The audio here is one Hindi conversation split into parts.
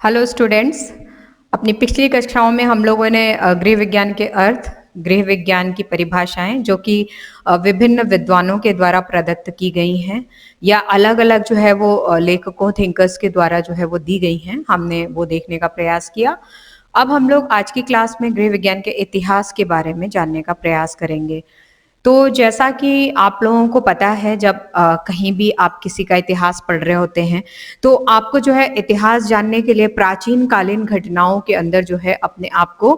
Hello students. अपनी पिछली कक्षाओं में हम लोगों ने गृह विज्ञान के अर्थ, गृह विज्ञान की परिभाषाएं जो कि विभिन्न विद्वानों के द्वारा प्रदत्त की गई हैं या अलग अलग जो है वो लेखकों थिंकर्स के द्वारा जो है वो दी गई हैं, हमने वो देखने का प्रयास किया। अब हम लोग आज की क्लास में गृह विज्ञान के इतिहास के बारे में जानने का प्रयास करेंगे। तो जैसा कि आप लोगों को पता है, जब कहीं भी आप किसी का इतिहास पढ़ रहे होते हैं तो आपको जो है इतिहास जानने के लिए प्राचीन कालीन घटनाओं के अंदर जो है अपने आप को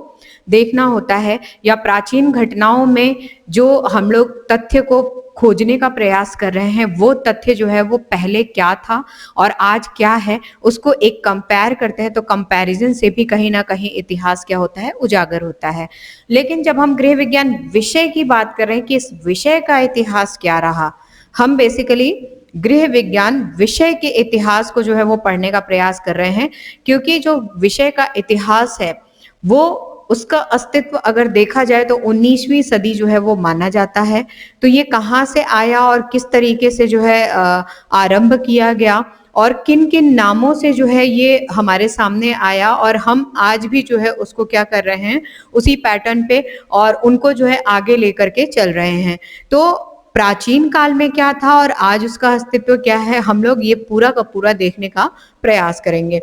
देखना होता है, या प्राचीन घटनाओं में जो हम लोग तथ्य को खोजने का प्रयास कर रहे हैं वो तथ्य जो है वो पहले क्या था और आज क्या है, उसको एक कंपेयर करते हैं। तो कंपैरिजन से भी कहीं ना कहीं इतिहास क्या होता है, उजागर होता है। लेकिन जब हम गृह विज्ञान विषय की बात कर रहे हैं कि इस विषय का इतिहास क्या रहा, हम बेसिकली गृह विज्ञान विषय के इतिहास को जो है वो पढ़ने का प्रयास कर रहे हैं, क्योंकि जो विषय का इतिहास है वो उसका अस्तित्व अगर देखा जाए तो 19वीं सदी जो है वो माना जाता है। तो ये कहाँ से आया और किस तरीके से जो है आरंभ किया गया और किन किन नामों से जो है ये हमारे सामने आया, और हम आज भी जो है उसको क्या कर रहे हैं, उसी पैटर्न पे और उनको जो है आगे लेकर के चल रहे हैं। तो प्राचीन काल में क्या था और आज उसका अस्तित्व क्या है, हम लोग ये पूरा का पूरा देखने का प्रयास करेंगे।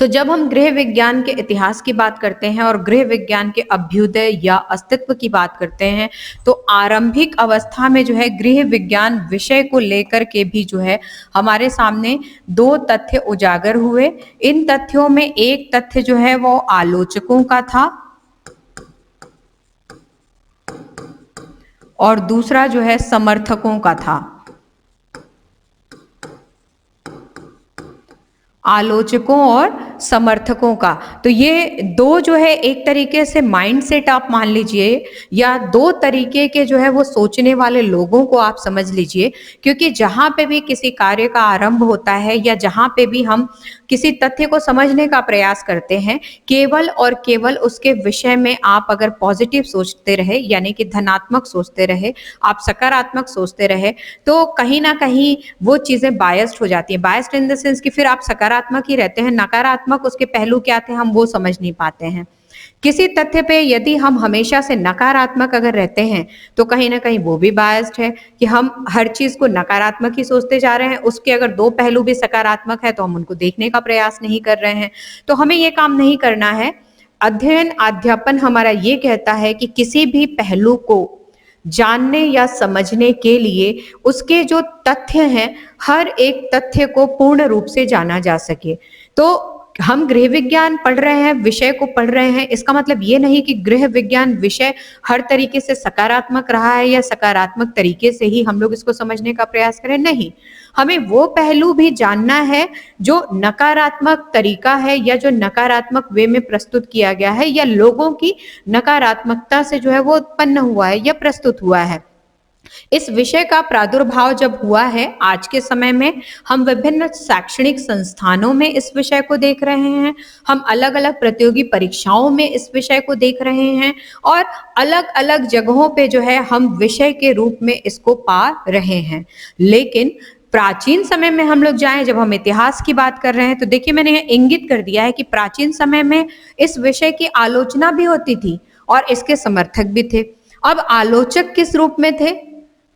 तो जब हम गृह विज्ञान के इतिहास की बात करते हैं और गृह विज्ञान के अभ्युदय या अस्तित्व की बात करते हैं, तो आरंभिक अवस्था में जो है गृह विज्ञान विषय को लेकर के भी जो है हमारे सामने दो तथ्य उजागर हुए। इन तथ्यों में एक तथ्य जो है वो आलोचकों का था और दूसरा जो है समर्थकों का था। आलोचकों और समर्थकों का, तो ये दो जो है एक तरीके से माइंडसेट आप मान लीजिए, या दो तरीके के जो है वो सोचने वाले लोगों को आप समझ लीजिए। क्योंकि जहां पे भी किसी कार्य का आरंभ होता है या जहां पे भी हम किसी तथ्य को समझने का प्रयास करते हैं, केवल और केवल उसके विषय में आप अगर पॉजिटिव सोचते रहे, यानी कि धनात्मक सोचते रहे, आप सकारात्मक सोचते रहे, तो कहीं ना कहीं वो चीजें बायस्ड हो जाती है। बायस्ड इन द सेंस कि फिर आप सकारात्मक ही रहते हैं, नकारात्मक उसके पहलू क्या थे हम वो समझ नहीं पाते हैं। किसी तथ्य पे यदि हम हमेशा से नकारात्मक अगर रहते हैं तो कहीं ना कहीं वो भी बायस्ड है कि हम हर चीज को नकारात्मक ही सोचते जा रहे हैं। उसके अगर दो पहलू भी सकारात्मक है तो हम उनको देखने का प्रयास नहीं कर रहे हैं। तो हमें ये काम नहीं करना है। अध्ययन अध्यापन हमारा ये कहता है कि किसी भी पहलू को जानने या समझने के लिए उसके जो तथ्य हैं, हर एक तथ्य को पूर्ण रूप से जाना जा सके। तो हम गृह विज्ञान पढ़ रहे हैं, विषय को पढ़ रहे हैं, इसका मतलब ये नहीं कि गृह विज्ञान विषय हर तरीके से सकारात्मक रहा है या सकारात्मक तरीके से ही हम लोग इसको समझने का प्रयास करें। नहीं, हमें वो पहलू भी जानना है जो नकारात्मक तरीका है या जो नकारात्मक वे में प्रस्तुत किया गया है या लोगों की नकारात्मकता से जो है वो उत्पन्न हुआ है या प्रस्तुत हुआ है। इस विषय का प्रादुर्भाव जब हुआ है आज के समय में, हम विभिन्न शैक्षणिक संस्थानों में इस विषय को देख रहे हैं, हम अलग अलग प्रतियोगी परीक्षाओं में इस विषय को देख रहे हैं और अलग अलग जगहों पे जो है हम विषय के रूप में इसको पा रहे हैं। लेकिन प्राचीन समय में हम लोग जाएं, जब हम इतिहास की बात कर रहे हैं, तो देखिए मैंने इंगित कर दिया है कि प्राचीन समय में इस विषय की आलोचना भी होती थी और इसके समर्थक भी थे। अब आलोचक किस रूप में थे?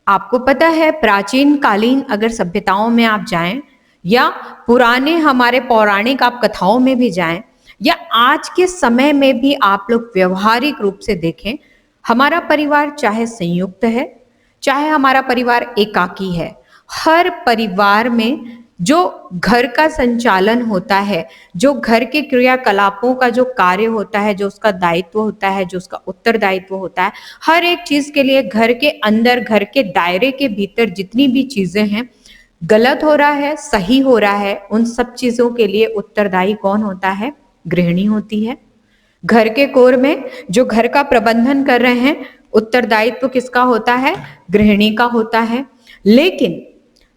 आपको पता है, प्राचीन कालीन अगर सभ्यताओं में आप जाएं या पुराने हमारे पौराणिक आप कथाओं में भी जाएं या आज के समय में भी आप लोग व्यवहारिक रूप से देखें, हमारा परिवार चाहे संयुक्त है चाहे हमारा परिवार एकाकी है, हर परिवार में जो घर का संचालन होता है, जो घर के क्रियाकलापों का जो कार्य होता है, जो उसका दायित्व होता है, जो उसका उत्तरदायित्व होता है, हर एक चीज के लिए घर के अंदर, घर के दायरे के भीतर जितनी भी चीजें हैं, गलत हो रहा है सही हो रहा है, उन सब चीजों के लिए उत्तरदायी कौन होता है? गृहिणी होती है। घर के कोर में जो घर का प्रबंधन कर रहे हैं, उत्तरदायित्व किसका होता है? गृहिणी का होता है। लेकिन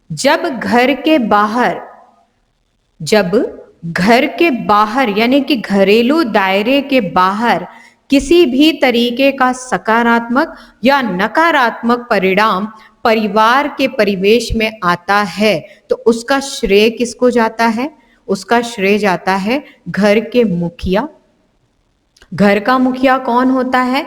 जब घर के बाहर यानी कि घरेलू दायरे के बाहर किसी भी तरीके का सकारात्मक या नकारात्मक परिणाम परिवार के परिवेश में आता है, तो उसका श्रेय किसको जाता है? उसका श्रेय जाता है घर के मुखिया। घर का मुखिया कौन होता है?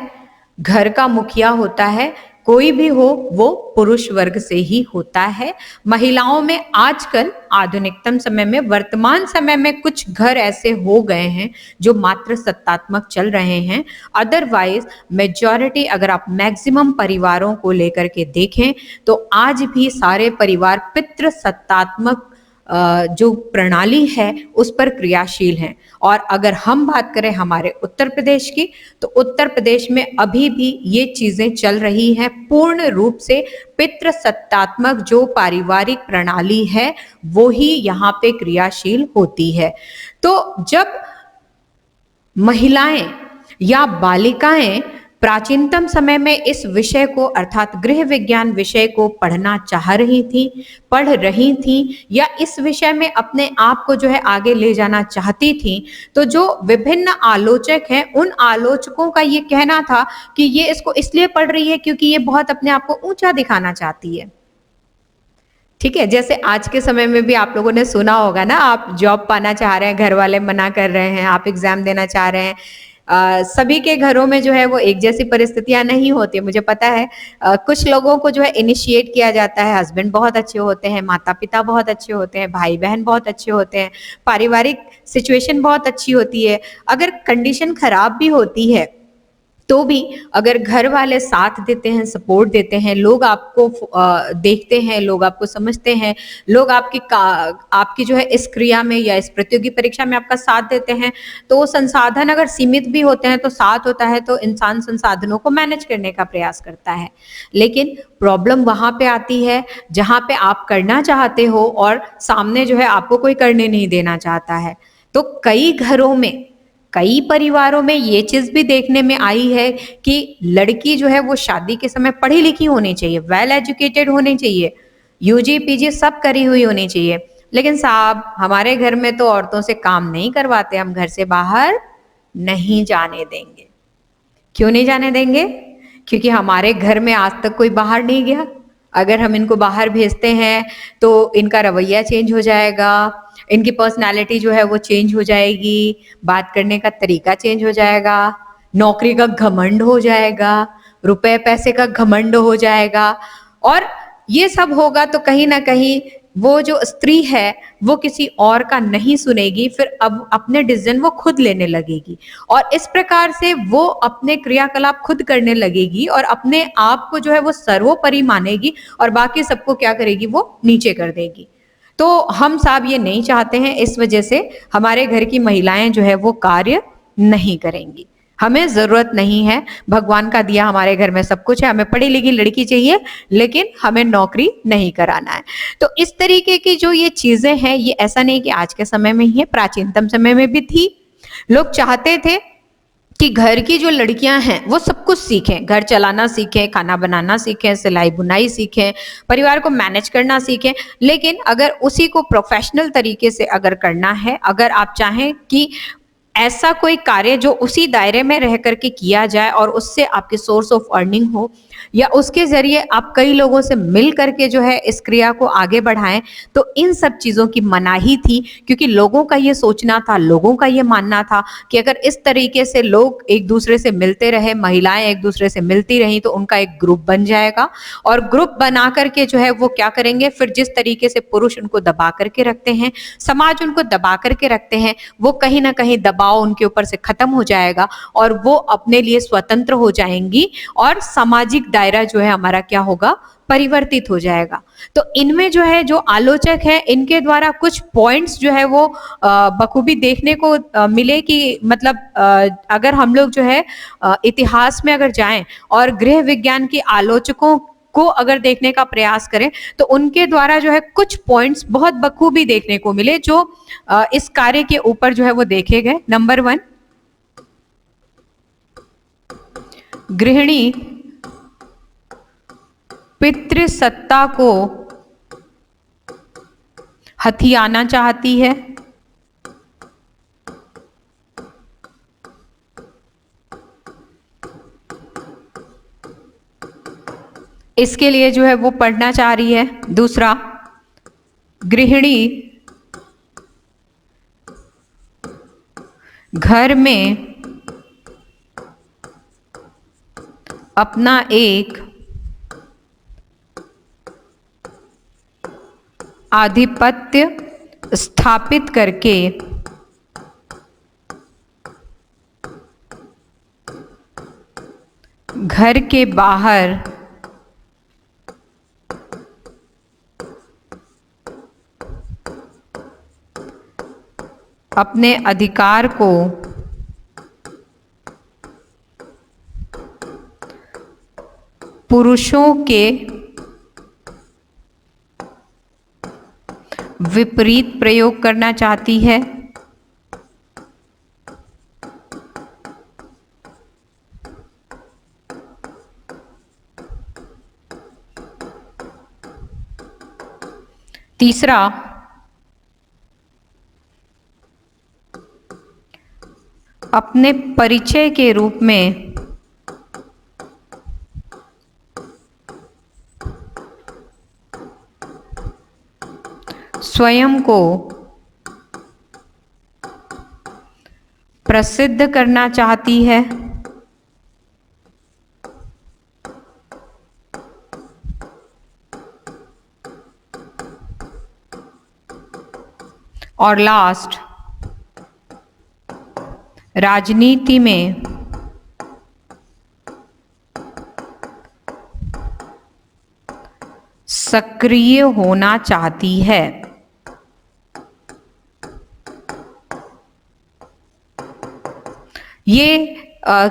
घर का मुखिया होता है, कोई भी हो वो पुरुष वर्ग से ही होता है। महिलाओं में आजकल आधुनिकतम समय में, वर्तमान समय में कुछ घर ऐसे हो गए हैं जो मात्र सत्तात्मक चल रहे हैं। अदरवाइज मेजॉरिटी, अगर आप मैक्सिमम परिवारों को लेकर के देखें तो आज भी सारे परिवार पितृ सत्तात्मक जो प्रणाली है उस पर क्रियाशील हैं। और अगर हम बात करें हमारे उत्तर प्रदेश की, तो उत्तर प्रदेश में अभी भी ये चीजें चल रही हैं। पूर्ण रूप से पितृसत्तात्मक जो पारिवारिक प्रणाली है वो ही यहाँ पे क्रियाशील होती है। तो जब महिलाएं या बालिकाएं प्राचीनतम समय में इस विषय को, अर्थात गृह विज्ञान विषय को पढ़ना चाह रही थी, पढ़ रही थी, या इस विषय में अपने आप को जो है आगे ले जाना चाहती थी, तो जो विभिन्न आलोचक हैं उन आलोचकों का ये कहना था कि ये इसको इसलिए पढ़ रही है क्योंकि ये बहुत अपने आप को ऊंचा दिखाना चाहती है। ठीक है, जैसे आज के समय में भी आप लोगों ने सुना होगा ना, आप जॉब पाना चाह रहे हैं, घर वाले मना कर रहे हैं, आप एग्जाम देना चाह रहे हैं। सभी के घरों में जो है वो एक जैसी परिस्थितियां नहीं होती, मुझे पता है। कुछ लोगों को जो है इनिशिएट किया जाता है, हस्बैंड बहुत अच्छे होते हैं, माता पिता बहुत अच्छे होते हैं, भाई बहन बहुत अच्छे होते हैं, पारिवारिक सिचुएशन बहुत अच्छी होती है। अगर कंडीशन खराब भी होती है तो भी अगर घर वाले साथ देते हैं, सपोर्ट देते हैं, लोग आपको देखते हैं, लोग आपको समझते हैं, लोग आपकी जो है इस क्रिया में या इस प्रतियोगी परीक्षा में आपका साथ देते हैं, तो संसाधन अगर सीमित भी होते हैं तो साथ होता है तो इंसान संसाधनों को मैनेज करने का प्रयास करता है। लेकिन प्रॉब्लम वहां पे आती है जहां पे आप करना चाहते हो और सामने जो है आपको कोई करने नहीं देना चाहता है। तो कई घरों में, कई परिवारों में ये चीज भी देखने में आई है कि लड़की जो है वो शादी के समय पढ़ी लिखी होनी चाहिए, वेल एजुकेटेड होनी चाहिए, यूजी पीजी सब करी हुई होनी चाहिए। लेकिन साहब हमारे घर में तो औरतों से काम नहीं करवाते, हम घर से बाहर नहीं जाने देंगे। क्यों नहीं जाने देंगे? क्योंकि हमारे घर में आज तक कोई बाहर नहीं गया। अगर हम इनको बाहर भेजते हैं तो इनका रवैया चेंज हो जाएगा, इनकी पर्सनालिटी जो है वो चेंज हो जाएगी, बात करने का तरीका चेंज हो जाएगा, नौकरी का घमंड हो जाएगा, रुपए पैसे का घमंड हो जाएगा। और ये सब होगा तो कहीं ना कहीं वो जो स्त्री है वो किसी और का नहीं सुनेगी, फिर अब अपने डिसीजन वो खुद लेने लगेगी और इस प्रकार से वो अपने क्रियाकलाप खुद करने लगेगी और अपने आप को जो है वो सर्वोपरि मानेगी और बाकी सबको क्या करेगी, वो नीचे कर देगी। तो हम साहब ये नहीं चाहते हैं, इस वजह से हमारे घर की महिलाएं जो है वो कार्य नहीं करेंगी। हमें जरूरत नहीं है, भगवान का दिया हमारे घर में सब कुछ है, हमें पढ़ी लिखी लड़की चाहिए लेकिन हमें नौकरी नहीं कराना है। तो इस तरीके की जो ये चीजें हैं, ये ऐसा नहीं कि आज के समय में ही है, प्राचीनतम समय में भी थी। लोग चाहते थे कि घर की जो लड़कियां हैं वो सब कुछ सीखें, घर चलाना सीखें, खाना बनाना सीखें, सिलाई बुनाई सीखें, परिवार को मैनेज करना सीखें। लेकिन अगर उसी को प्रोफेशनल तरीके से अगर करना है, अगर आप चाहें कि ऐसा कोई कार्य जो उसी दायरे में रह करके किया जाए और उससे आपकी सोर्स ऑफ अर्निंग हो या उसके जरिए आप कई लोगों से मिल करके जो है इस क्रिया को आगे बढ़ाएं, तो इन सब चीजों की मनाही थी। क्योंकि लोगों का ये सोचना था, लोगों का ये मानना था कि अगर इस तरीके से लोग एक दूसरे से मिलते रहे, महिलाएं एक दूसरे से मिलती रही, तो उनका एक ग्रुप बन जाएगा और ग्रुप बना करके जो है वो क्या करेंगे, फिर जिस तरीके से पुरुष उनको दबा करके रखते हैं, समाज उनको दबा करके रखते हैं, वो कहीं ना कहीं दबाव उनके ऊपर से खत्म हो जाएगा और वो अपने लिए स्वतंत्र हो जाएंगी और सामाजिक दायरा जो है हमारा क्या होगा, परिवर्तित हो जाएगा। तो इनमें जो है जो आलोचक है, इनके द्वारा कुछ पॉइंट्स जो है वो बखूबी देखने को मिले कि मतलब अगर हम लोग जो है इतिहास में अगर जाएं और गृह विज्ञान के आलोचकों को अगर देखने का प्रयास करें तो उनके द्वारा जो है कुछ पॉइंट्स बहुत बखूबी देखने को मिले जो इस कार्य के ऊपर जो है वो देखे गए। नंबर 1, गृहिणी पितृसत्ता को हथियाना चाहती है। इसके लिए जो है वो पढ़ना चाह रही है। दूसरा, गृहिणी घर में अपना एक आधिपत्य स्थापित करके घर के बाहर अपने अधिकार को पुरुषों के विपरीत प्रयोग करना चाहती है। तीसरा, अपने परिचय के रूप में स्वयं को प्रसिद्ध करना चाहती है। और लास्ट, राजनीति में सक्रिय होना चाहती है। ये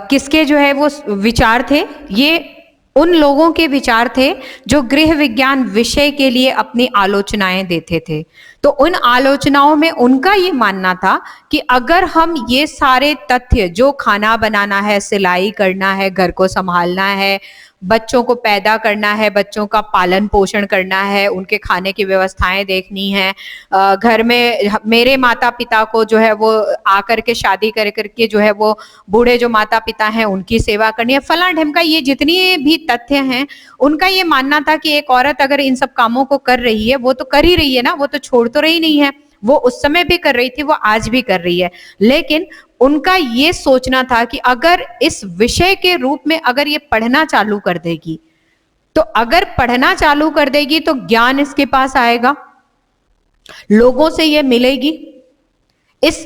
किसके जो है वो विचार थे? ये उन लोगों के विचार थे जो गृह विज्ञान विषय के लिए अपनी आलोचनाएं देते थे। तो उन आलोचनाओं में उनका ये मानना था कि अगर हम ये सारे तथ्य, जो खाना बनाना है, सिलाई करना है, घर को संभालना है, बच्चों को पैदा करना है, बच्चों का पालन पोषण करना है, उनके खाने की व्यवस्थाएं देखनी है, घर में मेरे माता पिता को जो है वो आकर के शादी कर करके जो है वो बूढ़े जो माता पिता हैं उनकी सेवा करनी है, फला ढिमका, ये जितनी भी तथ्य हैं उनका ये मानना था कि एक औरत अगर इन सब कामों को कर रही है, वो तो कर ही रही है ना, वो तो छोड़ तो रही नहीं है, वो उस समय भी कर रही थी, वो आज भी कर रही है। लेकिन उनका ये सोचना था कि अगर इस विषय के रूप में अगर ये पढ़ना चालू कर देगी, तो अगर पढ़ना चालू कर देगी तो ज्ञान इसके पास आएगा, लोगों से ये मिलेगी, इस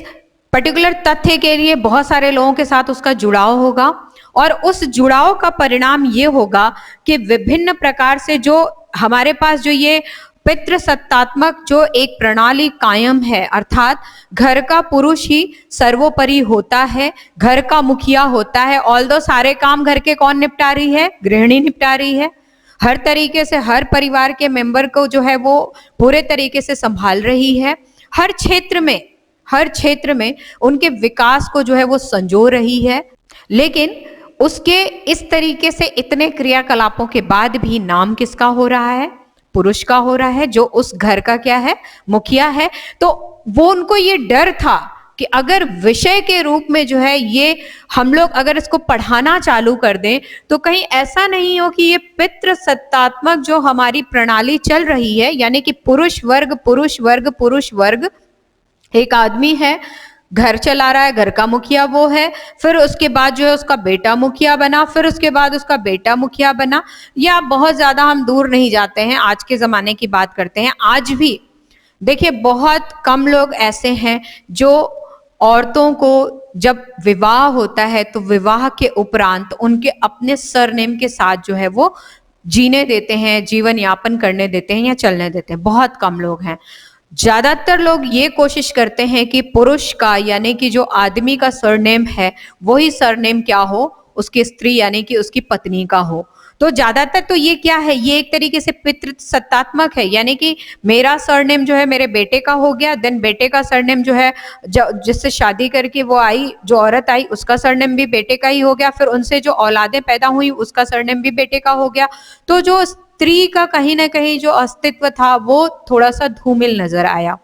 पर्टिकुलर तथ्य के लिए बहुत सारे लोगों के साथ उसका जुड़ाव होगा, और उस जुड़ाव का परिणाम ये होगा कि विभिन्न प्रकार से जो हमारे पास जो ये पितृसत्तात्मक जो एक प्रणाली कायम है, अर्थात घर का पुरुष ही सर्वोपरि होता है, घर का मुखिया होता है। ऑल्दो सारे काम घर के कौन निपटा रही है? गृहिणी निपटा रही है। हर तरीके से हर परिवार के मेंबर को जो है वो पूरे तरीके से संभाल रही है। हर क्षेत्र में उनके विकास को जो है वो संजो रही है। लेकिन उसके इस तरीके से इतने क्रियाकलापों के बाद भी नाम किसका हो रहा है? पुरुष का हो रहा है, जो उस घर का क्या है? मुखिया है। तो वो उनको ये डर था कि अगर विषय के रूप में जो है ये हम लोग अगर इसको पढ़ाना चालू कर दें तो कहीं ऐसा नहीं हो कि ये पितृसत्तात्मक जो हमारी प्रणाली चल रही है, यानी कि पुरुष वर्ग, एक आदमी है, घर चला रहा है, घर का मुखिया वो है, फिर उसके बाद जो है उसका बेटा मुखिया बना, फिर उसके बाद उसका बेटा मुखिया बना, या बहुत ज्यादा हम दूर नहीं जाते हैं, आज के जमाने की बात करते हैं। आज भी देखिए बहुत कम लोग ऐसे हैं जो औरतों को जब विवाह होता है तो विवाह के उपरांत उनके अपने सरनेम के साथ जो है वो जीने देते हैं, जीवन यापन करने देते हैं या चलने देते हैं। बहुत कम लोग हैं। ज्यादातर लोग ये कोशिश करते हैं कि पुरुष का यानी कि जो आदमी का सरनेम है वही सरनेम क्या हो? उसकी स्त्री यानी कि उसकी पत्नी का हो। तो ज्यादातर तो ये क्या है? ये एक तरीके से पितृसत्तात्मक है, यानी कि मेरा सरनेम जो है मेरे बेटे का हो गया, देन बेटे का सरनेम जो है जिससे शादी करके वो आई, जो औरत आई, उसका सरनेम भी बेटे का ही हो गया, फिर उनसे जो औलादें पैदा हुई उसका सरनेम भी बेटे का हो गया। तो जो स्त्री का कहीं ना कहीं जो अस्तित्व था वो थोड़ा सा धूमिल नजर आया।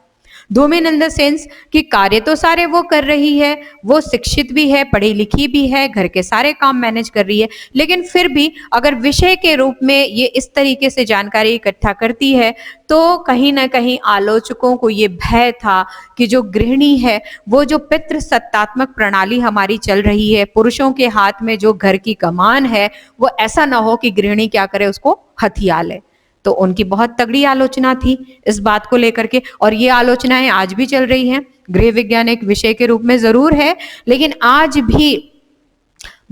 डोमेन इन द सेंस कि कार्य तो सारे वो कर रही है, वो शिक्षित भी है, पढ़ी लिखी भी है, घर के सारे काम मैनेज कर रही है, लेकिन फिर भी अगर विषय के रूप में ये इस तरीके से जानकारी इकट्ठा करती है तो कहीं ना कहीं आलोचकों को ये भय था कि जो गृहिणी है, वो जो पितृ सत्तात्मक प्रणाली हमारी चल रही है, पुरुषों के हाथ में जो घर की कमान है, वो ऐसा ना हो कि गृहिणी क्या करे, उसको हथिया ले। तो उनकी बहुत तगड़ी आलोचना थी इस बात को लेकर के, और ये आलोचनाएं आज भी चल रही हैं। गृह विज्ञान एक विषय के रूप में जरूर है, लेकिन आज भी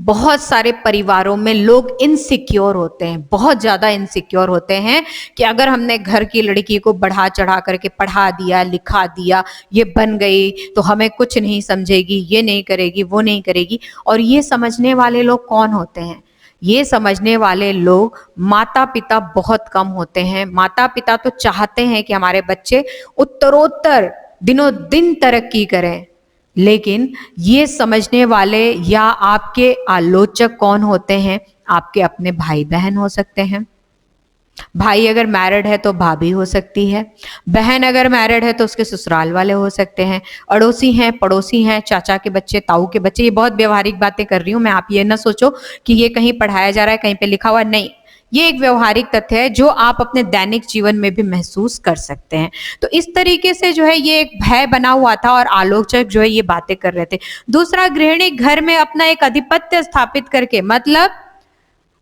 बहुत सारे परिवारों में लोग इनसिक्योर होते हैं, बहुत ज्यादा इनसिक्योर होते हैं कि अगर हमने घर की लड़की को बढ़ा चढ़ा करके पढ़ा दिया, लिखा दिया, ये बन गई तो हमें कुछ नहीं समझेगी, ये नहीं करेगी, वो नहीं करेगी। और ये समझने वाले लोग कौन होते हैं? ये समझने वाले लोग माता पिता बहुत कम होते हैं। माता पिता तो चाहते हैं कि हमारे बच्चे उत्तरोत्तर दिनों दिन तरक्की करें, लेकिन ये समझने वाले या आपके आलोचक कौन होते हैं? आपके अपने भाई बहन हो सकते हैं। भाई अगर मैरिड है तो भाभी हो सकती है, बहन अगर मैरिड है तो उसके ससुराल वाले हो सकते हैं, अड़ोसी हैं, पड़ोसी हैं, चाचा के बच्चे, ताऊ के बच्चे। ये बहुत व्यवहारिक बातें कर रही हूँ मैं, आप ये ना सोचो कि ये कहीं पढ़ाया जा रहा है, कहीं पे लिखा हुआ, नहीं। ये एक व्यवहारिक तथ्य है जो आप अपने दैनिक जीवन में भी महसूस कर सकते हैं। तो इस तरीके से जो है ये एक भय बना हुआ था और आलोचक जो है ये बातें कर रहे थे। दूसरा, गृहिणी घर में अपना एक आधिपत्य स्थापित करके, मतलब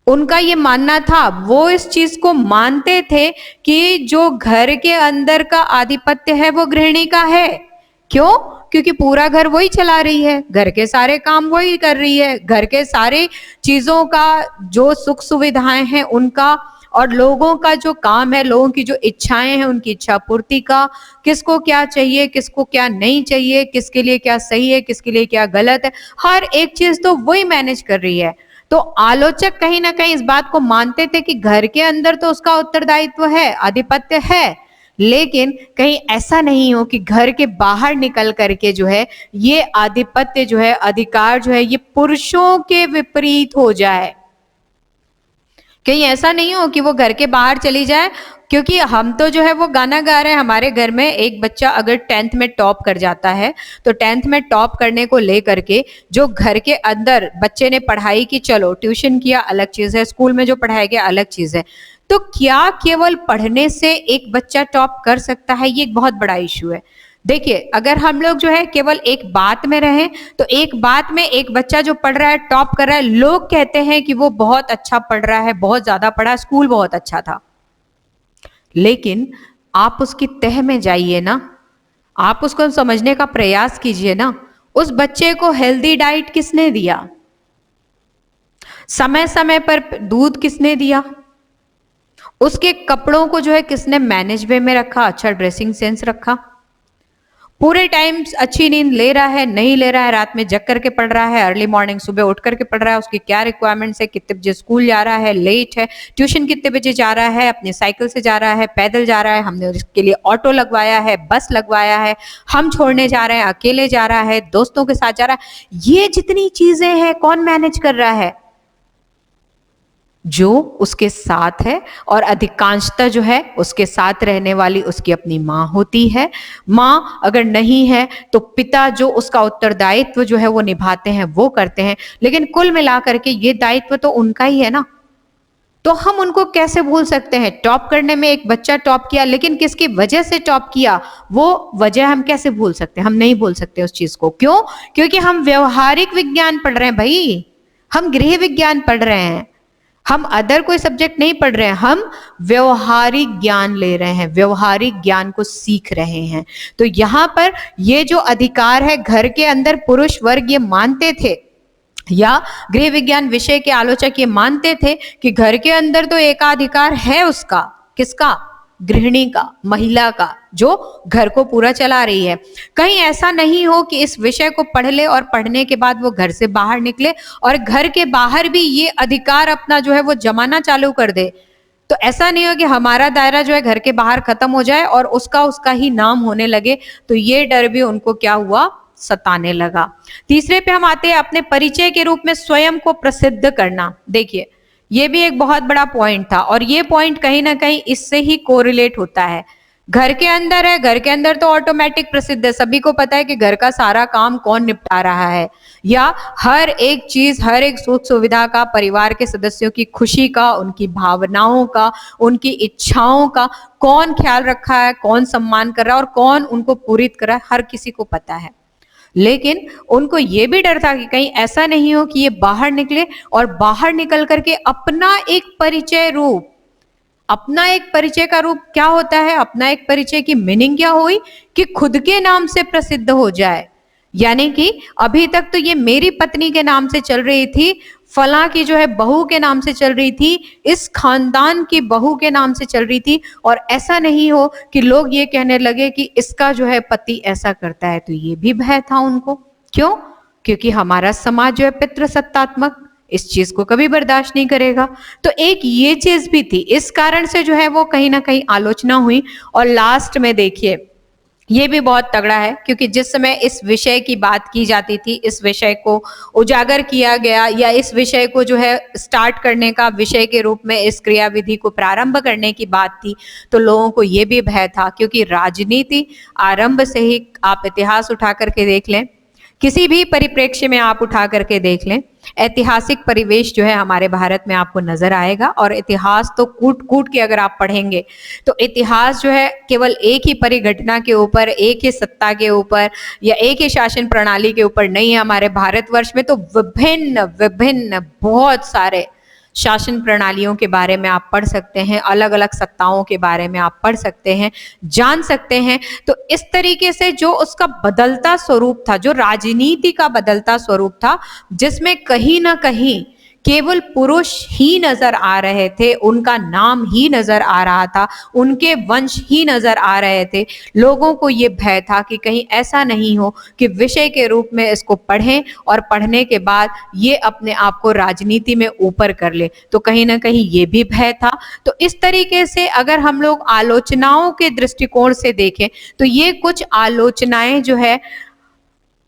उनका ये मानना था, वो इस चीज को मानते थे कि जो घर के अंदर का आधिपत्य है वो गृहिणी का है। क्यों? क्योंकि पूरा घर वही चला रही है, घर के सारे काम वही कर रही है, घर के सारे चीजों का जो सुख सुविधाएं हैं उनका, और लोगों का जो काम है, लोगों की जो इच्छाएं हैं उनकी इच्छा पूर्ति का, किसको क्या चाहिए, किसको क्या नहीं चाहिए, किसके लिए क्या सही है, किसके लिए क्या गलत है, हर एक चीज तो वही मैनेज कर रही है। तो आलोचक कहीं ना कहीं इस बात को मानते थे कि घर के अंदर तो उसका उत्तरदायित्व है, आधिपत्य है, लेकिन कहीं ऐसा नहीं हो कि घर के बाहर निकल करके जो है ये आधिपत्य जो है, अधिकार जो है, ये पुरुषों के विपरीत हो जाए। कहीं ऐसा नहीं हो कि वो घर के बाहर चली जाए। क्योंकि हम तो जो है वो गाना गा रहे हैं, हमारे घर में एक बच्चा अगर 10th में टॉप कर जाता है तो 10th में टॉप करने को लेकर के जो घर के अंदर बच्चे ने पढ़ाई की, चलो ट्यूशन किया अलग चीज है, स्कूल में जो पढ़ाया गया अलग चीज है, तो क्या केवल पढ़ने से एक बच्चा टॉप कर सकता है? ये एक बहुत बड़ा इशू है। देखिए, अगर हम लोग जो है केवल एक बात में रहें तो एक बात में एक बच्चा जो पढ़ रहा है, टॉप कर रहा है, लोग कहते हैं कि वो बहुत अच्छा पढ़ रहा है, बहुत ज्यादा पढ़ा, स्कूल बहुत अच्छा था। लेकिन आप उसकी तह में जाइए ना, आप उसको समझने का प्रयास कीजिए ना। उस बच्चे को हेल्दी डाइट किसने दिया? समय समय पर दूध किसने दिया? उसके कपड़ों को जो है किसने मैनेज वे में रखा, अच्छा ड्रेसिंग सेंस रखा? पूरे टाइम अच्छी नींद ले रहा है, नहीं ले रहा है, रात में जग करके पढ़ रहा है, अर्ली मॉर्निंग सुबह उठ करके पढ़ रहा है, उसकी क्या रिक्वायरमेंट्स है, कितने बजे स्कूल जा रहा है, लेट है, ट्यूशन कितने बजे जा रहा है, अपने साइकिल से जा रहा है, पैदल जा रहा है, हमने उसके लिए ऑटो लगवाया है, बस लगवाया है, हम छोड़ने जा रहे हैं, अकेले जा रहा है, दोस्तों के साथ जा रहा है, ये जितनी चीजें हैं कौन मैनेज कर रहा है? जो उसके साथ है, और अधिकांशतः जो है उसके साथ रहने वाली उसकी अपनी माँ होती है। माँ अगर नहीं है तो पिता जो उसका उत्तरदायित्व जो है वो निभाते हैं, वो करते हैं, लेकिन कुल मिलाकर के ये दायित्व तो उनका ही है ना। तो हम उनको कैसे भूल सकते हैं? टॉप करने में एक बच्चा टॉप किया, लेकिन किसकी वजह से टॉप किया, वो वजह हम कैसे भूल सकते हैं? हम नहीं भूल सकते उस चीज को। क्यों? क्योंकि हम व्यवहारिक विज्ञान पढ़ रहे हैं भाई, हम गृह विज्ञान पढ़ रहे हैं, हम अदर कोई सब्जेक्ट नहीं पढ़ रहे हैं, हम व्यवहारिक ज्ञान ले रहे हैं, व्यवहारिक ज्ञान को सीख रहे हैं। तो यहां पर ये जो अधिकार है घर के अंदर, पुरुष वर्ग ये मानते थे, या गृह विज्ञान विषय के आलोचक ये मानते थे कि घर के अंदर तो एकाधिकार है उसका, किसका? गृहिणी का, महिला का, जो घर को पूरा चला रही है। कहीं ऐसा नहीं हो कि इस विषय को पढ़ ले और पढ़ने के बाद वो घर से बाहर निकले और घर के बाहर भी ये अधिकार अपना जो है वो जमाना चालू कर दे। तो ऐसा नहीं हो कि हमारा दायरा जो है घर के बाहर खत्म हो जाए और उसका ही नाम होने लगे। तो ये डर भी उनको क्या हुआ? सताने लगा। तीसरे पे हम आते हैं, अपने परिचय के रूप में स्वयं को प्रसिद्ध करना। देखिए, ये भी एक बहुत बड़ा पॉइंट था और ये पॉइंट कहीं ना कहीं इससे ही कोरिलेट होता है। घर के अंदर है, घर के अंदर तो ऑटोमेटिक प्रसिद्ध है, सभी को पता है कि घर का सारा काम कौन निपटा रहा है, या हर एक चीज, हर एक सुख सुविधा का, परिवार के सदस्यों की खुशी का, उनकी भावनाओं का, उनकी इच्छाओं का कौन ख्याल रखा है, कौन सम्मान कर रहा है और कौन उनको पूरित कर रहा है, हर किसी को पता है। लेकिन उनको ये भी डर था कि कहीं ऐसा नहीं हो कि ये बाहर निकले और बाहर निकल करके अपना एक परिचय रूप, अपना एक परिचय का रूप क्या होता है, अपना एक परिचय की मीनिंग क्या हुई कि खुद के नाम से प्रसिद्ध हो जाए। यानी कि अभी तक तो ये मेरी पत्नी के नाम से चल रही थी, फला की जो है बहू के नाम से चल रही थी, इस खानदान की बहू के नाम से चल रही थी, और ऐसा नहीं हो कि लोग ये कहने लगे कि इसका जो है पति ऐसा करता है। तो ये भी भय था उनको। क्यों? क्योंकि हमारा समाज जो है पितृसत्तात्मक, इस चीज को कभी बर्दाश्त नहीं करेगा। तो एक ये चीज भी थी, इस कारण से जो है वो कहीं ना कहीं आलोचना हुई। और लास्ट में देखिए, ये भी बहुत तगड़ा है, क्योंकि जिस समय इस विषय की बात की जाती थी, इस विषय को उजागर किया गया, या इस विषय को जो है स्टार्ट करने का, विषय के रूप में इस क्रियाविधि को प्रारंभ करने की बात थी, तो लोगों को ये भी भय था, क्योंकि राजनीति आरंभ से ही, आप इतिहास उठा करके देख लें, किसी भी परिप्रेक्ष्य में आप उठा करके देख लें, ऐतिहासिक परिवेश जो है हमारे भारत में आपको नजर आएगा। और इतिहास तो कूट कूट के अगर आप पढ़ेंगे तो इतिहास जो है केवल एक ही परिघटना के ऊपर, एक ही सत्ता के ऊपर या एक ही शासन प्रणाली के ऊपर नहीं है। हमारे भारतवर्ष में तो विभिन्न विभिन्न बहुत सारे शासन प्रणालियों के बारे में आप पढ़ सकते हैं, अलग अलग सत्ताओं के बारे में आप पढ़ सकते हैं, जान सकते हैं। तो इस तरीके से जो उसका बदलता स्वरूप था, जो राजनीति का बदलता स्वरूप था, जिसमें कहीं ना कहीं केवल पुरुष ही नजर आ रहे थे, उनका नाम ही नजर आ रहा था, उनके वंश ही नजर आ रहे थे, लोगों को ये भय था कि कहीं ऐसा नहीं हो कि विषय के रूप में इसको पढ़ें और पढ़ने के बाद ये अपने आप को राजनीति में ऊपर कर ले। तो कहीं ना कहीं ये भी भय था। तो इस तरीके से अगर हम लोग आलोचनाओं के दृष्टिकोण से देखें तो ये कुछ आलोचनाएं जो है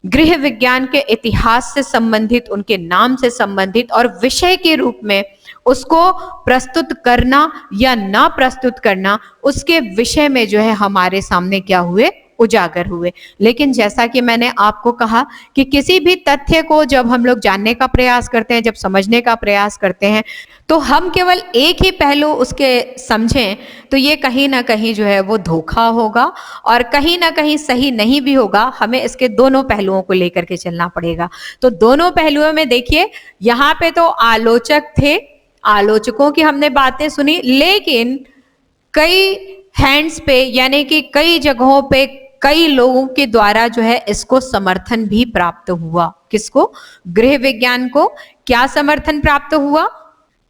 गृह विज्ञान के इतिहास से संबंधित, उनके नाम से संबंधित, और विषय के रूप में उसको प्रस्तुत करना या ना प्रस्तुत करना, उसके विषय में जो है हमारे सामने क्या हुए, उजागर हुए। लेकिन जैसा कि मैंने आपको कहा कि किसी भी तथ्य को जब हम लोग जानने का प्रयास करते हैं, जब समझने का प्रयास करते हैं, तो हम केवल एक ही पहलू उसके समझें तो ये कहीं ना कहीं जो है वो धोखा होगा और कहीं ना कहीं सही नहीं भी होगा। हमें इसके दोनों पहलुओं को लेकर के चलना पड़ेगा। तो दोनों पहलुओं में देखिए, यहाँ पे तो आलोचक थे, आलोचकों की हमने बातें सुनी, लेकिन कई हैंड्स पे, यानी कि कई जगहों पे कई लोगों के द्वारा जो है इसको समर्थन भी प्राप्त हुआ। किसको? गृह विज्ञान को। क्या समर्थन प्राप्त हुआ?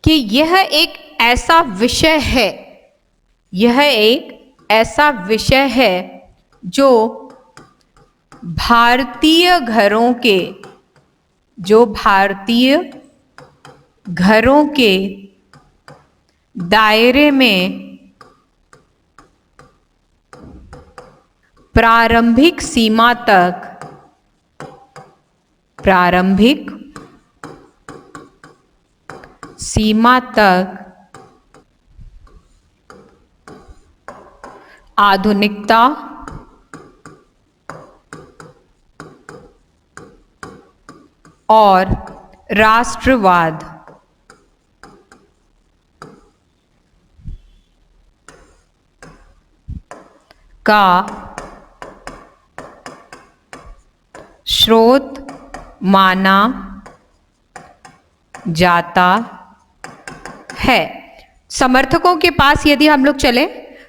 कि यह एक ऐसा विषय है, यह एक ऐसा विषय है जो भारतीय घरों के, जो भारतीय घरों के दायरे में प्रारंभिक सीमा तक, प्रारंभिक सीमा तक आधुनिकता और राष्ट्रवाद का स्रोत माना जाता है। समर्थकों के पास यदि हम लोग चले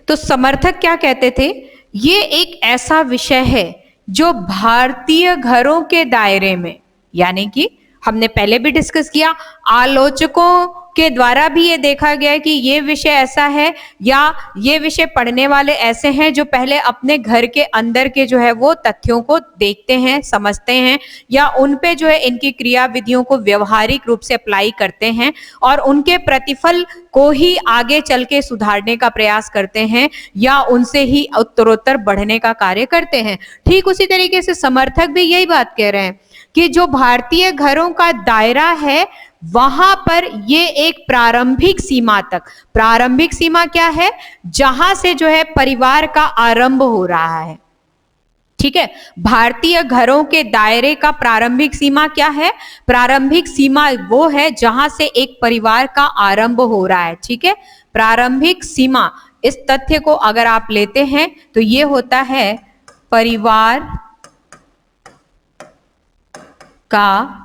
तो समर्थक क्या कहते थे? ये एक ऐसा विषय है जो भारतीय घरों के दायरे में, यानी कि हमने पहले भी डिस्कस किया, आलोचकों के द्वारा भी ये देखा गया कि ये विषय ऐसा है या ये विषय पढ़ने वाले ऐसे हैं जो पहले अपने घर के अंदर के जो है वो तथ्यों को देखते हैं, समझते हैं, या उन पे जो है इनकी क्रिया विधियों को व्यवहारिक रूप से अप्लाई करते हैं और उनके प्रतिफल को ही आगे चल के सुधारने का प्रयास करते हैं या उनसे ही उत्तरोत्तर बढ़ने का कार्य करते हैं। ठीक उसी तरीके से समर्थक भी यही बात कह रहे हैं कि जो भारतीय घरों का दायरा है वहां पर ये एक प्रारंभिक सीमा तक, प्रारंभिक सीमा क्या है, जहां से जो है परिवार का आरंभ हो रहा है। ठीक है, भारतीय घरों के दायरे का प्रारंभिक सीमा क्या है, प्रारंभिक सीमा वो है जहां से एक परिवार का आरंभ हो रहा है। ठीक है, प्रारंभिक सीमा, इस तथ्य को अगर आप लेते हैं तो ये होता है परिवार का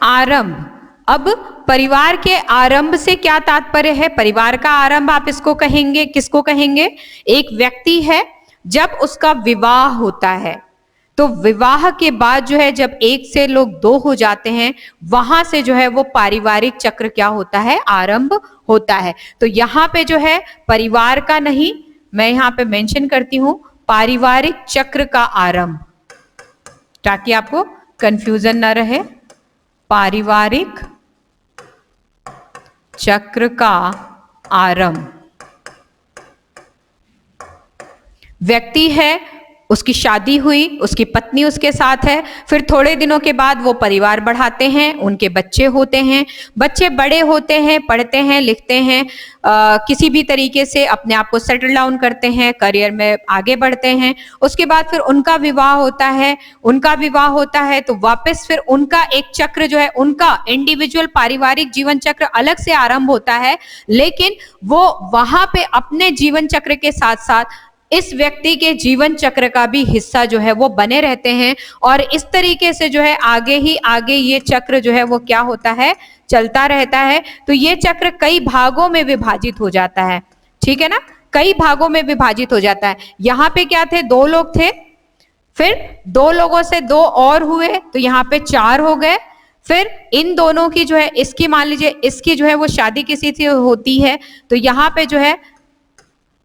आरंभ। अब परिवार के आरंभ से क्या तात्पर्य है, परिवार का आरंभ आप इसको कहेंगे, किसको कहेंगे, एक व्यक्ति है जब उसका विवाह होता है, तो विवाह के बाद जो है जब एक से लोग दो हो जाते हैं, वहां से जो है वो पारिवारिक चक्र क्या होता है, आरंभ होता है। तो यहाँ पे जो है परिवार का नहीं, मैं यहाँ पे मेंशन करती हूं पारिवारिक चक्र का आरंभ, ताकि आपको कंफ्यूजन ना रहे। पारिवारिक चक्र का आरंभ, व्यक्ति है, उसकी शादी हुई, उसकी पत्नी उसके साथ है, फिर थोड़े दिनों के बाद वो परिवार बढ़ाते हैं, उनके बच्चे होते हैं, बच्चे बड़े होते हैं, पढ़ते हैं, लिखते हैं, किसी भी तरीके से अपने आप को सेटल डाउन करते हैं, करियर में आगे बढ़ते हैं। उसके बाद फिर उनका विवाह होता है, उनका विवाह होता है तो वापस फिर उनका एक चक्र जो है, उनका इंडिविजुअल पारिवारिक जीवन चक्र अलग से आरंभ होता है, लेकिन वो वहां पे अपने जीवन चक्र के साथ साथ इस व्यक्ति के जीवन चक्र का भी हिस्सा जो है वो बने रहते हैं, और इस तरीके से जो है आगे ही आगे ये चक्र जो है वो क्या होता है, चलता रहता है। तो ये चक्र कई भागों में विभाजित हो जाता है। ठीक है ना, कई भागों में विभाजित हो जाता है। यहाँ पे क्या थे, दो लोग थे, फिर दो लोगों से दो और हुए तो यहाँ पे चार हो गए, फिर इन दोनों की जो है, इसकी मान लीजिए इसकी जो है वो शादी किसी से होती है, तो यहाँ पे जो है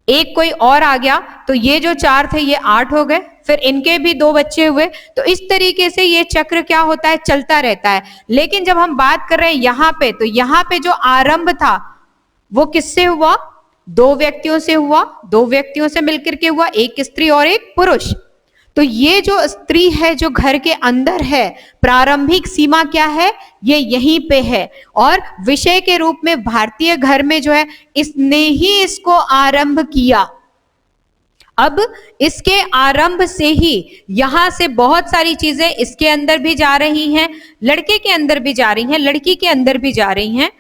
एक कोई और आ गया, तो ये जो चार थे ये आठ हो गए, फिर इनके भी दो बच्चे हुए। तो इस तरीके से ये चक्र क्या होता है, चलता रहता है। लेकिन जब हम बात कर रहे हैं यहाँ पे, तो यहाँ पे जो आरंभ था वो किससे हुआ, दो व्यक्तियों से हुआ, दो व्यक्तियों से मिलकर के हुआ, एक स्त्री और एक पुरुष। तो ये जो स्त्री है जो घर के अंदर है, प्रारंभिक सीमा क्या है, ये यहीं पे है, और विषय के रूप में भारतीय घर में जो है इसने ही इसको आरंभ किया। अब इसके आरंभ से ही यहां से बहुत सारी चीजें इसके अंदर भी जा रही हैं, लड़के के अंदर भी जा रही हैं, लड़की के अंदर भी जा रही हैं।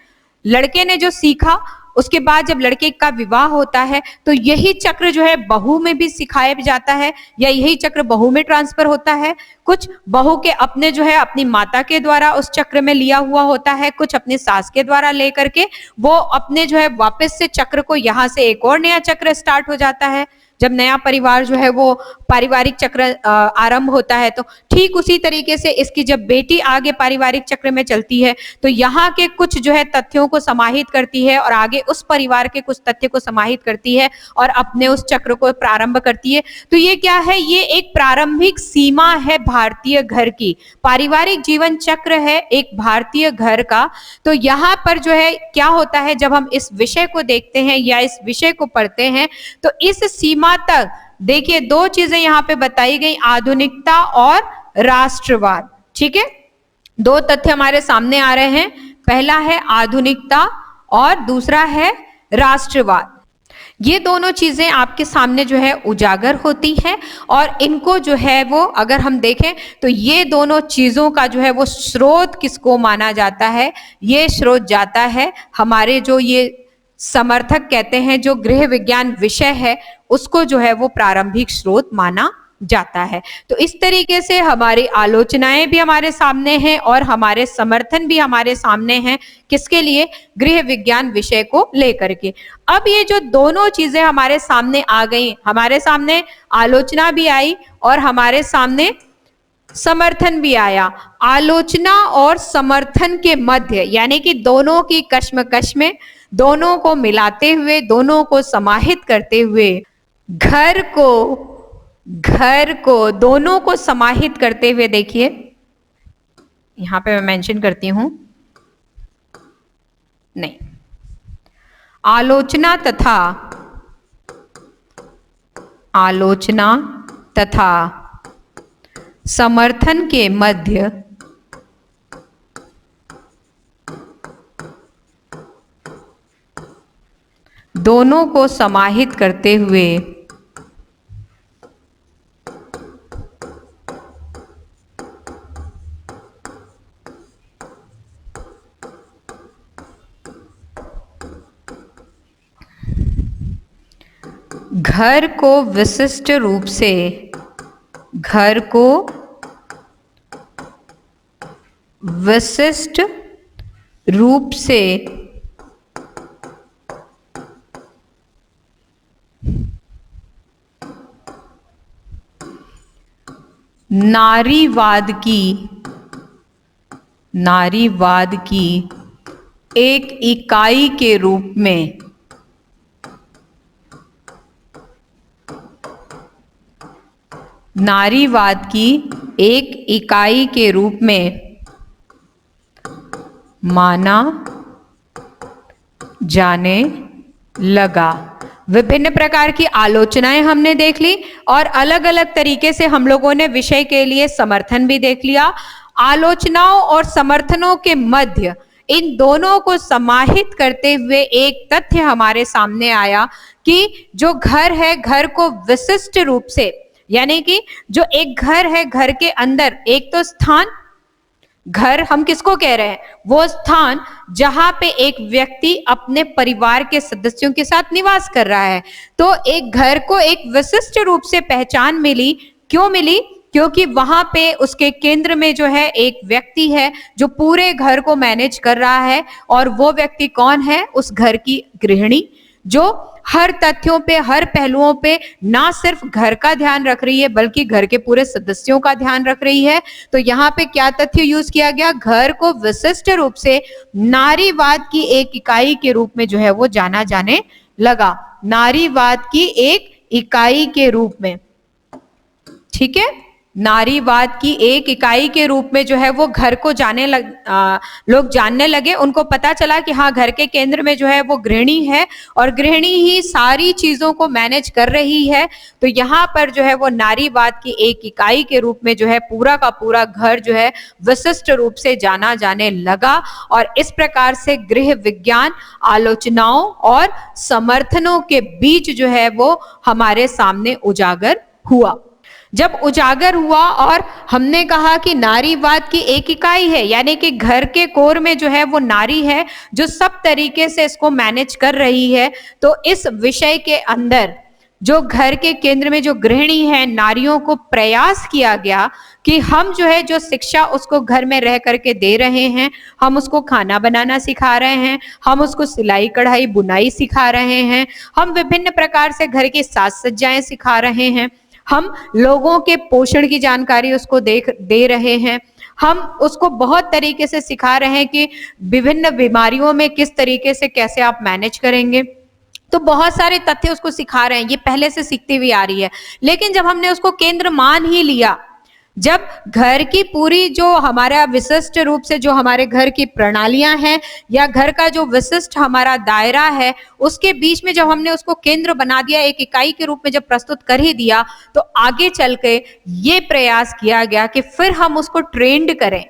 लड़के ने जो सीखा, उसके बाद जब लड़के का विवाह होता है तो यही चक्र जो है बहू में भी सिखाया जाता है, या यही चक्र बहू में ट्रांसफर होता है। कुछ बहू के अपने जो है अपनी माता के द्वारा उस चक्र में लिया हुआ होता है, कुछ अपनी सास के द्वारा लेकर के वो अपने जो है वापस से चक्र को, यहाँ से एक और नया चक्र स्टार्ट हो जाता है। जब नया परिवार जो है वो पारिवारिक चक्र आरंभ होता है, तो ठीक उसी तरीके से इसकी जब बेटी आगे पारिवारिक चक्र में चलती है तो यहाँ के कुछ जो है तथ्यों को समाहित करती है, और आगे उस परिवार के कुछ तथ्य को समाहित करती है और अपने उस चक्र को प्रारंभ करती है। तो ये क्या है, ये एक प्रारंभिक सीमा है भारतीय घर की, पारिवारिक जीवन चक्र है एक भारतीय घर का। तो यहाँ पर जो है क्या होता है, जब हम इस विषय को देखते हैं या इस विषय को पढ़ते हैं, तो इस सीमा तक देखिए दो चीजें यहाँ पे बताई गई, आधुनिकता और राष्ट्रवाद। ठीक है, दो तथ्य हमारे सामने आ रहे हैं, पहला है आधुनिकता और दूसरा है राष्ट्रवाद। ये दोनों चीजें आपके सामने जो है उजागर होती हैं, और इनको जो है वो अगर हम देखें तो ये दोनों चीजों का जो है वो स्रोत किसको माना जाता है, ये स्रोत जाता है हमारे जो ये समर्थक कहते हैं, जो गृह विज्ञान विषय है उसको जो है वो प्रारंभिक स्रोत माना जाता है। तो इस तरीके से हमारी आलोचनाएं भी हमारे सामने हैं और हमारे समर्थन भी हमारे सामने हैं, किसके लिए, गृह विज्ञान विषय को लेकर के। अब ये जो दोनों चीजें हमारे सामने आ गई, हमारे सामने आलोचना भी आई और हमारे सामने समर्थन भी आया। आलोचना और समर्थन के मध्य, यानी कि दोनों की कश्मकश में, दोनों को मिलाते हुए, दोनों को समाहित करते हुए, घर को दोनों को समाहित करते हुए, देखिए यहां पे मैं मेंशन करती हूं, नहीं, आलोचना तथा समर्थन के मध्य दोनों को समाहित करते हुए घर को विशिष्ट रूप से नारीवाद की एक इकाई के रूप में नारीवाद की एक इकाई के रूप में माना जाने लगा। विभिन्न प्रकार की आलोचनाएं हमने देख ली और अलग अलग तरीके से हम लोगों ने विषय के लिए समर्थन भी देख लिया। आलोचनाओं और समर्थनों के मध्य इन दोनों को समाहित करते हुए एक तथ्य हमारे सामने आया कि जो घर है, घर को विशिष्ट रूप से, यानी कि जो एक घर है, घर के अंदर एक तो स्थान, घर हम किसको कह रहे हैं, वो स्थान जहां पे एक व्यक्ति अपने परिवार के सदस्यों के साथ निवास कर रहा है। तो एक घर को एक विशिष्ट रूप से पहचान मिली। क्यों मिली? क्योंकि वहां पे उसके केंद्र में जो है एक व्यक्ति है जो पूरे घर को मैनेज कर रहा है। और वो व्यक्ति कौन है? उस घर की गृहिणी, जो हर तथ्यों पे, हर पहलुओं पे ना सिर्फ घर का ध्यान रख रही है बल्कि घर के पूरे सदस्यों का ध्यान रख रही है। तो यहाँ पे क्या तथ्य यूज किया गया? घर को विशिष्ट रूप से नारीवाद की एक इकाई के रूप में जो है वो जाना जाने लगा। नारीवाद की एक इकाई के रूप में, ठीक है, नारीवाद की एक इकाई के रूप में जो है वो घर को लोग जानने लगे। उनको पता चला कि हाँ, घर के केंद्र में जो है वो गृहिणी है और गृहिणी ही सारी चीजों को मैनेज कर रही है। तो यहाँ पर जो है वो नारीवाद की एक इकाई के रूप में जो है पूरा का पूरा घर जो है विशिष्ट रूप से जाना जाने लगा। और इस प्रकार से गृह विज्ञान आलोचनाओं और समर्थनों के बीच जो है वो हमारे सामने उजागर हुआ। जब उजागर हुआ और हमने कहा कि नारीवाद की एक इकाई है, यानी कि घर के कोर में जो है वो नारी है जो सब तरीके से इसको मैनेज कर रही है। तो इस विषय के अंदर जो घर के केंद्र में जो गृहिणी है, नारियों को प्रयास किया गया कि हम जो है जो शिक्षा उसको घर में रह करके दे रहे हैं, हम उसको खाना बनाना सिखा रहे हैं, हम उसको सिलाई कढ़ाई बुनाई सिखा रहे हैं, हम विभिन्न प्रकार से घर की साज सज्जाएं सिखा रहे हैं, हम लोगों के पोषण की जानकारी उसको दे रहे हैं, हम उसको बहुत तरीके से सिखा रहे हैं कि विभिन्न बीमारियों में किस तरीके से कैसे आप मैनेज करेंगे। तो बहुत सारे तथ्य उसको सिखा रहे हैं, ये पहले से सीखती हुई आ रही है। लेकिन जब हमने उसको केंद्र मान ही लिया, जब घर की पूरी जो हमारा विशिष्ट रूप से जो हमारे घर की प्रणालियां हैं या घर का जो विशिष्ट हमारा दायरा है, उसके बीच में जब हमने उसको केंद्र बना दिया, एक इकाई के रूप में जब प्रस्तुत कर ही दिया, तो आगे चल के ये प्रयास किया गया कि फिर हम उसको ट्रेंड करें।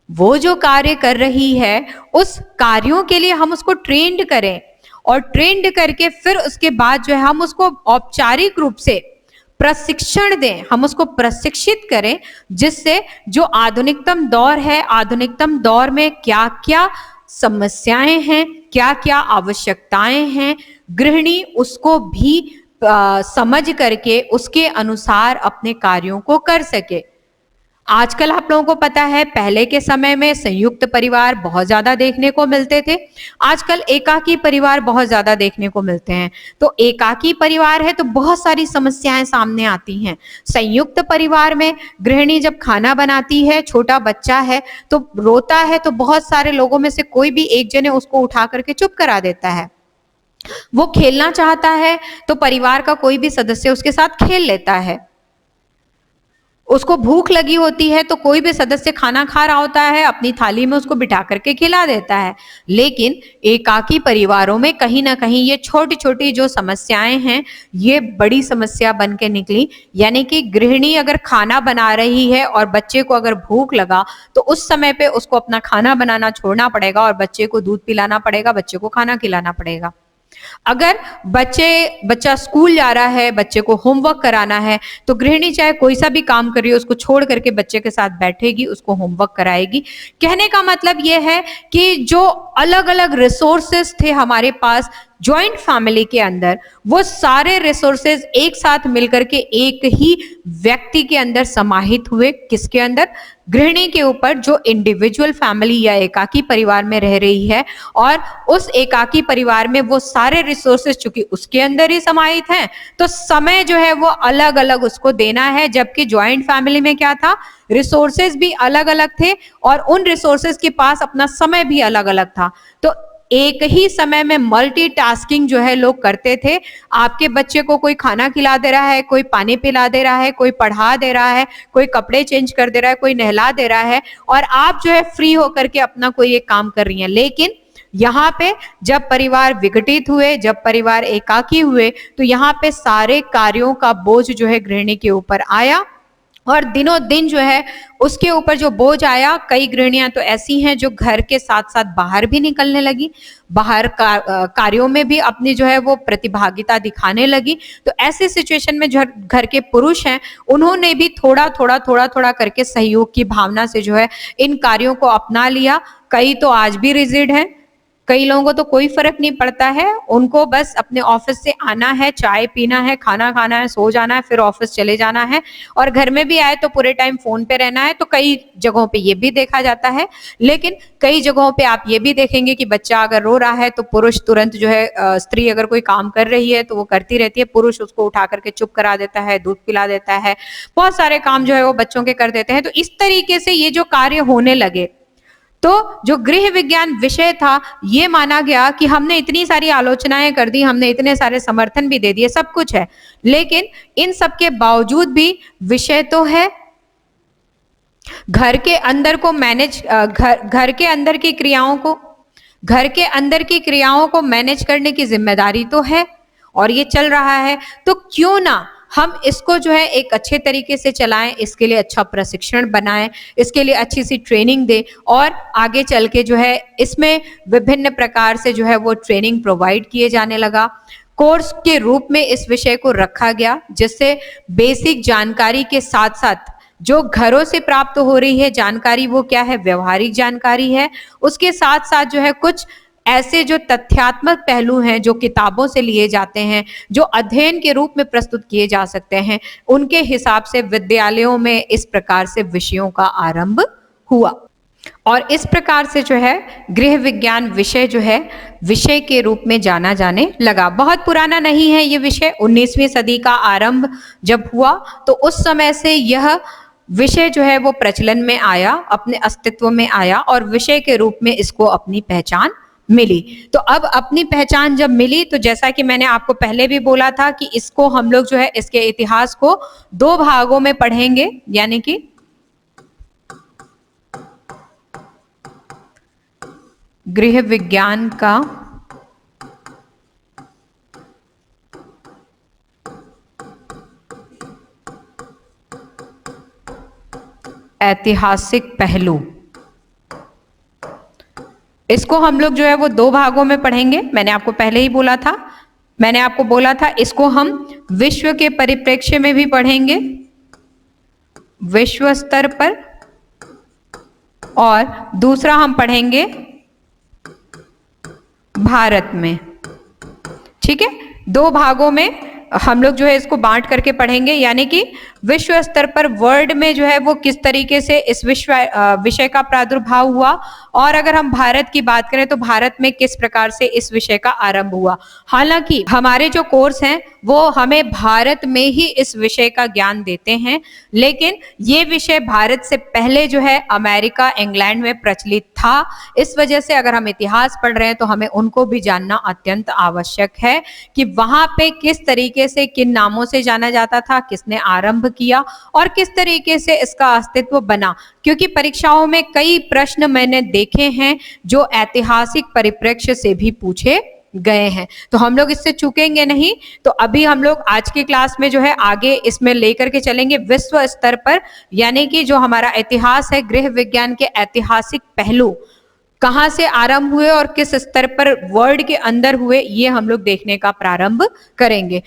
वो जो कार्य कर रही है उस कार्यों के लिए हम उसको ट्रेंड करें और ट्रेंड करके फिर उसके बाद जो है हम उसको औपचारिक रूप से प्रशिक्षण दें, हम उसको प्रशिक्षित करें, जिससे जो आधुनिकतम दौर है, आधुनिकतम दौर में क्या क्या समस्याएं हैं, क्या क्या आवश्यकताएं हैं, गृहिणी उसको भी समझ करके उसके अनुसार अपने कार्यों को कर सके। आजकल आप लोगों को पता है, पहले के समय में संयुक्त परिवार बहुत ज्यादा देखने को मिलते थे, आजकल एकाकी परिवार बहुत ज्यादा देखने को मिलते हैं। तो एकाकी परिवार है तो बहुत सारी समस्याएं सामने आती हैं। संयुक्त परिवार में गृहिणी जब खाना बनाती है, छोटा बच्चा है तो रोता है, तो बहुत सारे लोगों में से कोई भी एक जने उसको उठा करके चुप करा देता है। वो खेलना चाहता है तो परिवार का कोई भी सदस्य उसके साथ खेल लेता है। उसको भूख लगी होती है तो कोई भी सदस्य खाना खा रहा होता है, अपनी थाली में उसको बिठा करके खिला देता है। लेकिन एकाकी परिवारों में कहीं न कहीं ये छोटी-छोटी जो समस्याएँ हैं, ये बड़ी समस्या बन के निकली। यानी कि गृहिणी अगर खाना बना रही है और बच्चे को अगर भूख लगा, तो उस समय पे उसको अपना खाना बनाना छोड़ना पड़ेगा और बच्चे को दूध पिलाना पड़ेगा, बच्चे को खाना खिलाना पड़ेगा। अगर बच्चा स्कूल जा रहा है, बच्चे को होमवर्क कराना है, तो गृहिणी चाहे कोई सा भी काम कर रही हो, उसको छोड़ करके बच्चे के साथ बैठेगी, उसको होमवर्क कराएगी। कहने का मतलब ये है कि जो अलग-अलग रिसोर्सेस थे हमारे पास जॉइंट फैमिली के अंदर, वो सारे रिसोर्सेज एक साथ मिलकर के एक ही व्यक्ति के अंदर समाहित हुए। किसके अंदर? गृहिणी के ऊपर, जो इंडिविजुअल फैमिली या एकाकी परिवार में रह रही है। और उस एकाकी परिवार में वो सारे रिसोर्सेज चूंकि उसके अंदर ही समाहित हैं, तो समय जो है वो अलग अलग उसको देना है। जबकि ज्वाइंट फैमिली में क्या था? रिसोर्सेज भी अलग अलग थे और उन रिसोर्सेज के पास अपना समय भी अलग अलग था। तो एक ही समय में मल्टीटास्किंग जो है लोग करते थे। आपके बच्चे को कोई खाना खिला दे रहा है, कोई पानी पिला दे रहा है, कोई पढ़ा दे रहा है, कोई कपड़े चेंज कर दे रहा है, कोई नहला दे रहा है, और आप जो है फ्री होकर के अपना कोई एक काम कर रही हैं। लेकिन यहाँ पे जब परिवार विघटित हुए, जब परिवार एकाकी हुए, तो यहाँ पे सारे कार्यों का बोझ जो है गृहिणी के ऊपर आया। और दिनों दिन जो है उसके ऊपर जो बोझ आया, कई गृहिणियां तो ऐसी हैं जो घर के साथ साथ बाहर भी निकलने लगी, बाहर कार्यों में भी अपनी जो है वो प्रतिभागिता दिखाने लगी। तो ऐसे सिचुएशन में जो घर के पुरुष हैं, उन्होंने भी थोड़ा थोड़ा करके सहयोग की भावना से जो है इन कार्यों को अपना लिया। कई तो आज भी रिजिड हैं, कई लोगों को तो कोई फर्क नहीं पड़ता है, उनको बस अपने ऑफिस से आना है, चाय पीना है, खाना खाना है, सो जाना है, फिर ऑफिस चले जाना है, और घर में भी आए तो पूरे टाइम फोन पे रहना है। तो कई जगहों पे ये भी देखा जाता है। लेकिन कई जगहों पे आप ये भी देखेंगे कि बच्चा अगर रो रहा है तो पुरुष तुरंत जो है, स्त्री अगर कोई काम कर रही है तो वो करती रहती है, पुरुष उसको उठा करके चुप करा देता है, दूध पिला देता है, बहुत सारे काम जो है वो बच्चों के कर देते हैं। तो इस तरीके से ये जो कार्य होने लगे, तो जो गृह विज्ञान विषय था, ये माना गया कि हमने इतनी सारी आलोचनाएं कर दी, हमने इतने सारे समर्थन भी दे दिए, सब कुछ है, लेकिन इन सब के बावजूद भी विषय तो है। घर के अंदर को मैनेज, घर के अंदर की क्रियाओं को, घर के अंदर की क्रियाओं को मैनेज करने की जिम्मेदारी तो है, और ये चल रहा है। तो क्यों ना हम इसको जो है एक अच्छे तरीके से चलाएं, इसके लिए अच्छा प्रशिक्षण बनाएं, इसके लिए अच्छी सी ट्रेनिंग दें, और आगे चल के जो है इसमें विभिन्न प्रकार से जो है वो ट्रेनिंग प्रोवाइड किए जाने लगा। कोर्स के रूप में इस विषय को रखा गया, जिससे बेसिक जानकारी के साथ साथ जो घरों से प्राप्त हो रही है जानकारी, वो क्या है? व्यवहारिक जानकारी है। उसके साथ साथ जो है कुछ ऐसे जो तथ्यात्मक पहलू हैं, जो किताबों से लिए जाते हैं, जो अध्ययन के रूप में प्रस्तुत किए जा सकते हैं, उनके हिसाब से विद्यालयों में इस प्रकार से विषयों का आरंभ हुआ। और इस प्रकार से जो है गृह विज्ञान विषय जो है विषय के रूप में जाना जाने लगा। बहुत पुराना नहीं है ये विषय, 19वीं सदी का आरंभ जब हुआ तो उस समय से यह विषय जो है वो प्रचलन में आया, अपने अस्तित्व में आया, और विषय के रूप में इसको अपनी पहचान मिली। तो अब अपनी पहचान जब मिली, तो जैसा कि मैंने आपको पहले भी बोला था कि इसको हम लोग जो है इसके इतिहास को 2 भागों में पढ़ेंगे, यानी कि गृह विज्ञान का ऐतिहासिक पहलू, इसको हम लोग जो है वो 2 भागों में पढ़ेंगे। मैंने आपको पहले ही बोला था, मैंने आपको बोला था इसको हम विश्व के परिप्रेक्ष्य में भी पढ़ेंगे, विश्व स्तर पर, और दूसरा हम पढ़ेंगे भारत में। ठीक है, 2 भागों में हम लोग जो है इसको बांट करके पढ़ेंगे, यानी कि विश्व स्तर पर वर्ल्ड में जो है वो किस तरीके से इस विषय का प्रादुर्भाव हुआ, और अगर हम भारत की बात करें तो भारत में किस प्रकार से इस विषय का आरंभ हुआ। हालांकि हमारे जो कोर्स हैं वो हमें भारत में ही इस विषय का ज्ञान देते हैं, लेकिन ये विषय भारत से पहले जो है अमेरिका, इंग्लैंड में प्रचलित था। इस वजह से अगर हम इतिहास पढ़ रहे हैं तो हमें उनको भी जानना अत्यंत आवश्यक है कि वहां पे किस तरीके से, किन नामों से जाना जाता था, किसने आरंभ किया और किस तरीके से इसका अस्तित्व बना। क्योंकि परीक्षाओं में कई प्रश्न मैंने देखे हैं जो ऐतिहासिक परिप्रेक्ष्य से भी पूछे गए हैं, तो हम लोग इससे चूकेंगे नहीं। तो अभी हम लोग आज की क्लास में जो है आगे इसमें लेकर के चलेंगे विश्व स्तर पर, यानी कि जो हमारा इतिहास है, गृह विज्ञान के ऐतिहासिक पहलू कहाँ से आरंभ हुए और किस स्तर पर वर्ल्ड के अंदर हुए, ये हम लोग देखने का प्रारंभ करेंगे।